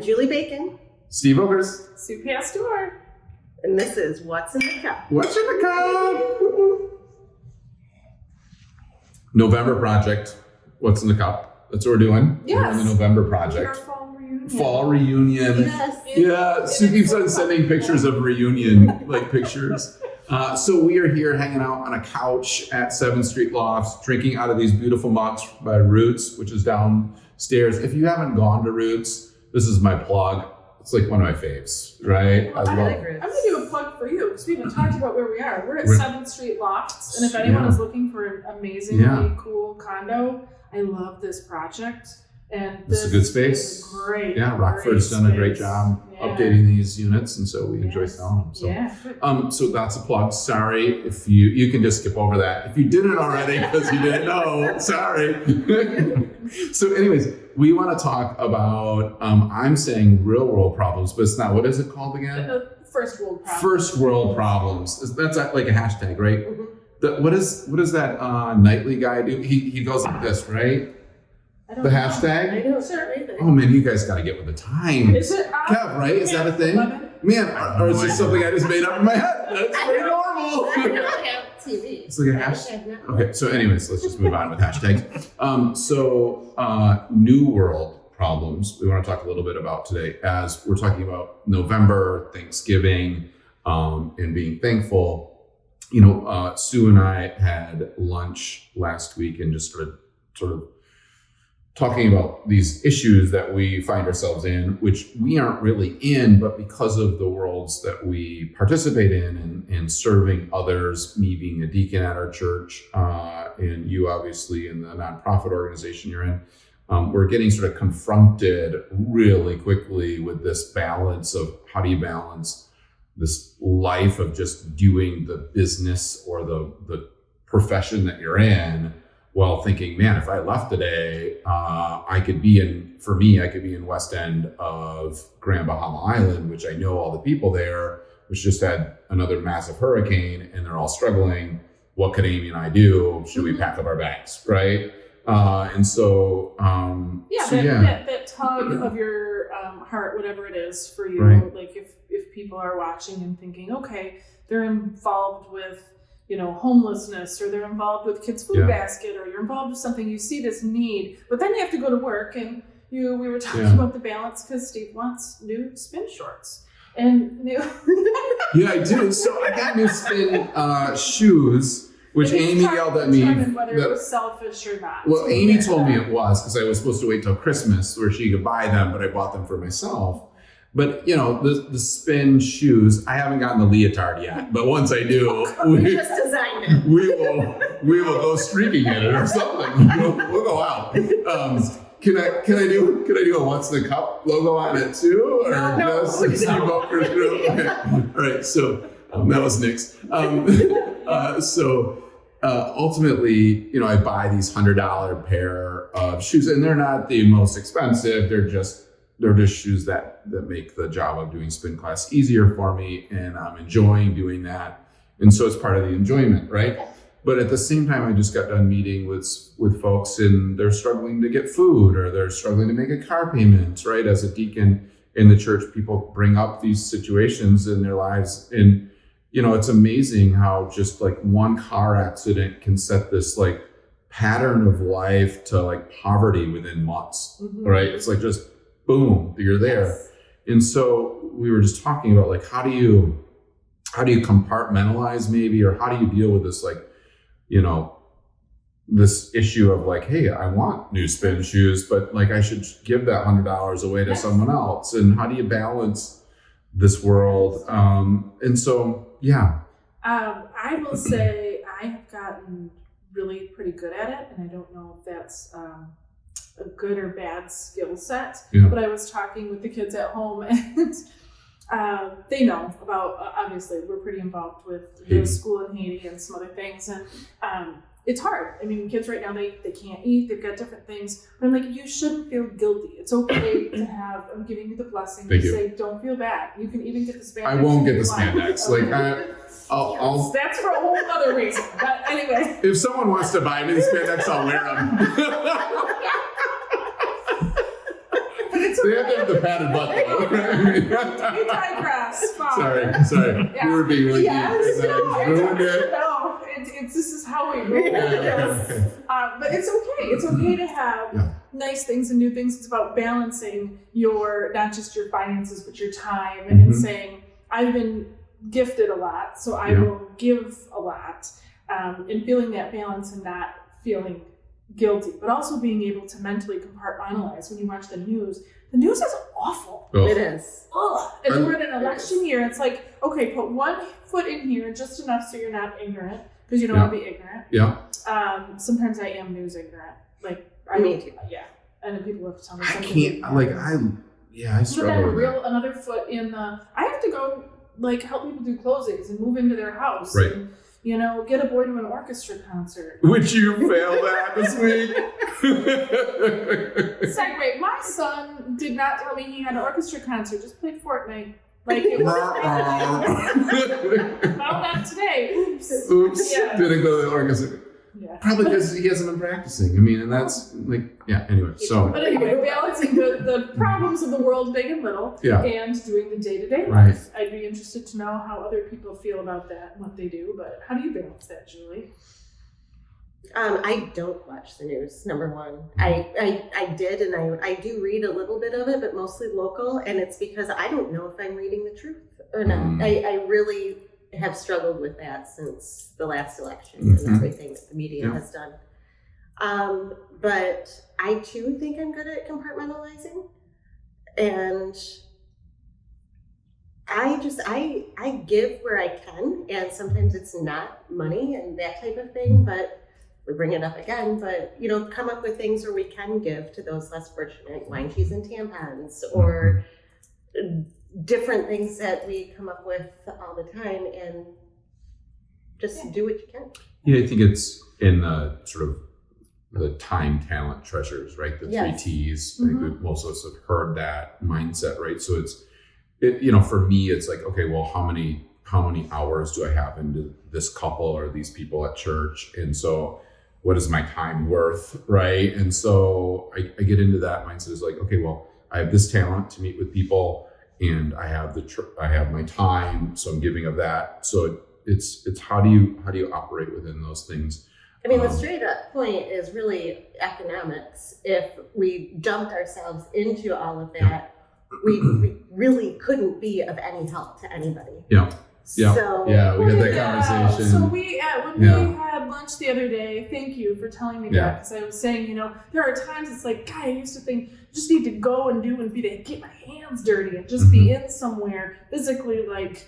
Julie Bacon. Steve Ogres. Sue Pastor. And this is What's in the Cup. What's in the cup? November project. What's in the cup? That's what we're doing. Yes. We're doing the November Our project. fall reunion. Fall reunion. Yes. Yeah, Sue keeps on sending pictures of reunion, like pictures. So we are here hanging out on a couch at 7th Street Lofts, drinking out of these beautiful mugs by Roots, which is downstairs. If you haven't gone to Roots, this is my plug. It's like one of my faves, right? Well, I love I'm going to do a plug for you because we haven't talked about where we are. We're at 7th Street Lofts, and if anyone is looking for an amazingly cool condo, I love this project. And this is a good space. Is great. Yeah, Rockford's done a great job updating these units, and so we enjoy selling them. So, so that's a plug. Sorry if you can just skip over that if you didn't already because you didn't know. Sorry. So, anyways, we want to talk about. I'm saying real world problems, but it's not. What is it called again? First world problems. First world problems. That's like a hashtag, right? Mm-hmm. What does that Knightley guy do? He goes like this, right? The hashtag? I don't know either. Oh man, you guys got to get with the times. Is it? Kev, right? Is that a thing? Man, or is this something I just made up in my head? That's pretty normal. I don't have TV. It's like a hashtag. Okay, so anyways, let's just move on with hashtags. New world problems we want to talk a little bit about today as we're talking about November, Thanksgiving, and being thankful. You know, Sue and I had lunch last week and just sort of talking about these issues that we find ourselves in, which we aren't really in, but because of the worlds that we participate in and serving others, me being a deacon at our church, and you obviously in the nonprofit organization you're in, we're getting sort of confronted really quickly with this balance of how do you balance this life of just doing the business or the profession that you're in, while thinking, man, if I left today, I could be in West End of Grand Bahama Island, which I know all the people there, which just had another massive hurricane and they're all struggling. What could Amy and I do? Should we pack up our bags, right? That tug of your heart, whatever it is for you, right. Like if people are watching and thinking, okay, they're involved with homelessness, or they're involved with kids' food basket, or you're involved with something, you see this need, but then you have to go to work, and we were talking about the balance because Steve wants new spin shorts. And yeah, I do. So I got new spin shoes, which Amy yelled at me. Whether it was selfish or not. Well, Amy told me it was because I was supposed to wait till Christmas where she could buy them, but I bought them for myself. But the spin shoes, I haven't gotten the leotard yet. But once I do, we just designed it. we will go streaking in it or something. We'll go out. Can I do a What's in the Cup logo on it too, or just Steve Oker's group? Okay. All right. So that was Nick's. Ultimately, I buy these $100 pair of shoes, and they're not the most expensive. They're just shoes that make the job of doing spin class easier for me, and I'm enjoying doing that. And so it's part of the enjoyment, right? But at the same time, I just got done meeting with folks, and they're struggling to get food, or they're struggling to make a car payment, right? As a deacon in the church, people bring up these situations in their lives, and it's amazing how just like one car accident can set this like pattern of life to like poverty within months, right? It's like just boom, you're there. Yes. And so we were just talking about like, how do you compartmentalize maybe, or how do you deal with this, like, this issue of like, hey, I want new spin shoes, but like I should give that $100 away to someone else. And how do you balance this world? And so, I will say I have gotten really pretty good at it, and I don't know if that's a good or bad skill set, but I was talking with the kids at home, and they know about, obviously we're pretty involved with the school in Haiti and some other things, and it's hard. I mean, kids right now, they can't eat, they've got different things, but I'm like, you shouldn't feel guilty. It's okay to have, I'm giving you the blessing to say, don't feel bad. You can even get the spandex. I won't get the spandex. Okay. Like, I'll that's for a whole other reason, but anyway. If someone wants to buy me the spandex, I'll wear them. But it's They have to have the padded butt though. We digress. Fine. Sorry. Yeah. We were being like, Yes, ruined it. No, it's this is how we roll. But it's okay. It's okay to have nice things and new things. It's about balancing not just your finances, but your time, and saying, I've been gifted a lot, so I will give a lot, and feeling that balance and not feeling guilty, but also being able to mentally compartmentalize. When you watch the news is awful. Oh. It is. Ugh. And we're in an election year. It's like, okay, put one foot in here, just enough so you're not ignorant, because you don't want to be ignorant. Yeah. Sometimes I am news ignorant. Like, Me too. Yeah. And then people have to tell me I something. can't, I But struggle then with that. another foot in the, I have to go, like, help people do closings and move into their house. Right. And, get a boy to an orchestra concert. Which you failed at this week. Segue. My son did not tell me he had an orchestra concert, just played Fortnite. Like, it was found out today. Oops. Oops. Yeah. Didn't go to the orchestra. Yeah. Probably because he hasn't been practicing. I mean, and that's anyway. So. But anyway, balancing the problems of the world, big and little, Yeah. and doing the day-to-day Right. life. I'd be interested to know how other people feel about that and what they do, but how do you balance that, Julie? I don't watch the news, number one. I did, and I do read a little bit of it, but mostly local, and it's because I don't know if I'm reading the truth or not. I really have struggled with that since the last election and everything that the media has done. But I too think I'm good at compartmentalizing, and I give where I can, and sometimes it's not money and that type of thing, but we bring it up again, but come up with things where we can give to those less fortunate, wine, cheese, and tampons, or different things that we come up with all the time, and just do what you can. Yeah, I think it's in the sort of the time, talent, treasures, right? The three T's. I think most of us have heard that mindset, right? So for me, it's like, okay, well, how many hours do I have into this couple or these people at church? And so what is my time worth, right? And so I get into that mindset. Is like, okay, well, I have this talent to meet with people, and I have I have my time, so I'm giving of that. So it's how do you operate within those things? I mean, the straight up point is really economics. If we dumped ourselves into all of that, we really couldn't be of any help to anybody. Yeah. Yeah. So, we had that conversation. So when we had lunch the other day, thank you for telling me that, because I was saying, there are times it's like, God, I used to think just need to go and do and get my hands dirty and just be in somewhere physically, like,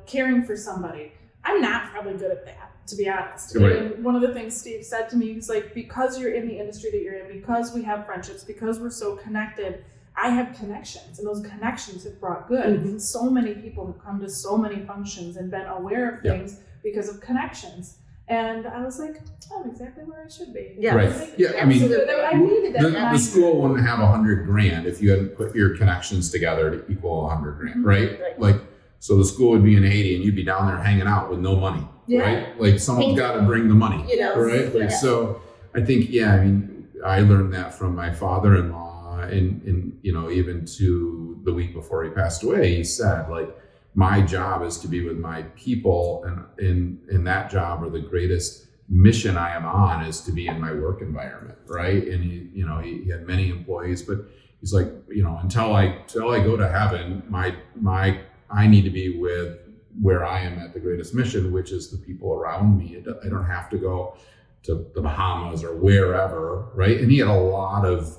caring for somebody. I'm not probably good at that, to be honest. Right. And one of the things Steve said to me, he's like, because you're in the industry that you're in, because we have friendships, because we're so connected, I have connections, and those connections have brought good. So many people have come to so many functions and been aware of things because of connections. And I was like, I'm exactly where I should be. Yeah. Right. Yeah. I mean, I needed that. the school wouldn't have $100,000 if you hadn't put your connections together to equal $100,000, right? Like, so the school would be in Haiti, and you'd be down there hanging out with no money, right? Like, someone's got to bring the money, right? Like, so I think, I learned that from my father-in-law, and even to the week before he passed away, he said, like, my job is to be with my people, and in that job, or the greatest mission I am on, is to be in my work environment, right? And he had many employees, but he's like, until I go to heaven, I need to be with where I am at the greatest mission, which is the people around me. I don't have to go to the Bahamas or wherever, right? And he had a lot of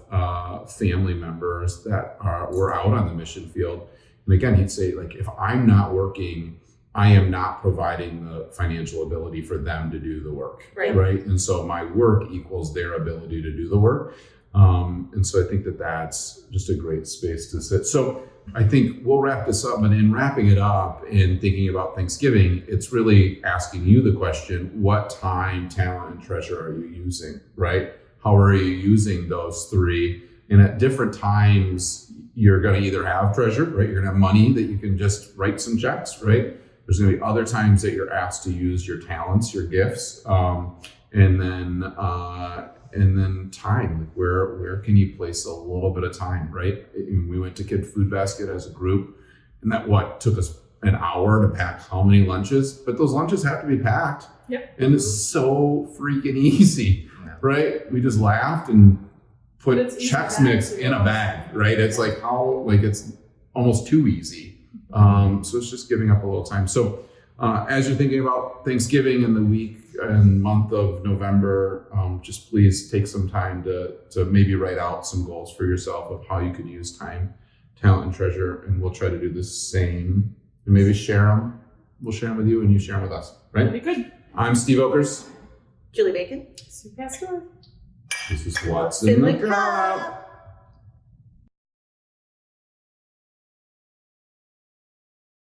family members that were out on the mission field. And again, he'd say, like, if I'm not working, I am not providing the financial ability for them to do the work, right? And so my work equals their ability to do the work. And so I think that's just a great space to sit. So I think we'll wrap this up, but in wrapping it up and thinking about Thanksgiving, it's really asking you the question, what time, talent, and treasure are you using, right? How are you using those three? And at different times, you're going to either have treasure, right? You're going to have money that you can just write some checks, right? There's going to be other times that you're asked to use your talents, your gifts, and and then time, like where can you place a little bit of time, right? We went to Kid Food Basket as a group, and that took us an hour to pack how many lunches, but those lunches have to be packed. Yep. And it's so freaking easy, right? We just laughed and put Chex Mix in a bag, right? It's like it's almost too easy. So it's just giving up a little time. So as you're thinking about Thanksgiving and the week and month of November, just please take some time to maybe write out some goals for yourself of how you could use time, talent, and treasure. And we'll try to do the same and maybe share them. We'll share them with you and you share them with us, right? Very good. I'm Steve Okers. Julie Bacon. Sue Pastor. This is What's in the Cup.